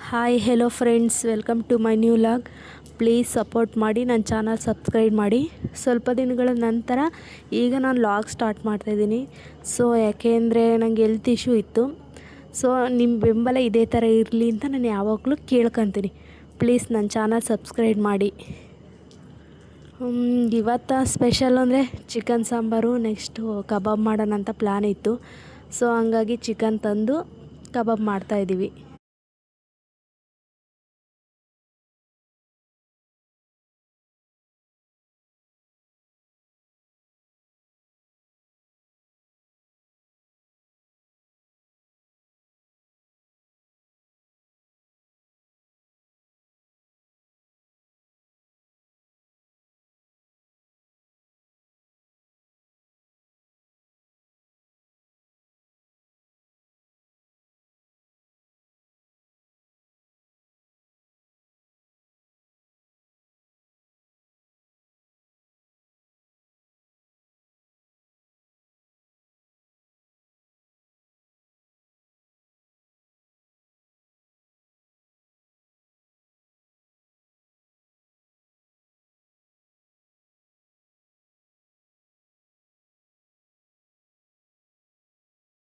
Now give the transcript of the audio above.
Hi hello friends, welcome to my new vlog. Please support ಮಾಡಿ, ನನ್ನ channel subscribe ಮಾಡಿ. ಸ್ವಲ್ಪ ದಿನಗಳ ನಂತರ ಈಗ ನಾನು ಲಾಗ್ ಸ್ಟಾರ್ಟ್ ಮಾಡ್ತಾಯಿದ್ದೀನಿ. ಸೊ ಯಾಕೆಂದರೆ ನನಗೆ ಹೆಲ್ತ್ ಇಶ್ಯೂ ಇತ್ತು. ಸೊ ನಿಮ್ಮ ಬೆಂಬಲ ಇದೇ ಥರ ಇರಲಿ ಅಂತ ನಾನು ಯಾವಾಗಲೂ ಕೇಳ್ಕೊತೀನಿ. ಪ್ಲೀಸ್ ನನ್ನ ಚಾನಲ್ ಸಬ್ಸ್ಕ್ರೈಬ್ ಮಾಡಿ. ಇವತ್ತು ಸ್ಪೆಷಲ್ ಅಂದರೆ ಚಿಕನ್ ಸಾಂಬಾರು, ನೆಕ್ಸ್ಟು ಕಬಾಬ್ ಮಾಡೋಣ ಅಂತ ಪ್ಲ್ಯಾನ್ ಇತ್ತು. ಸೊ ಹಂಗಾಗಿ ಚಿಕನ್ ತಂದು ಕಬಾಬ್ ಮಾಡ್ತಾಯಿದ್ದೀವಿ.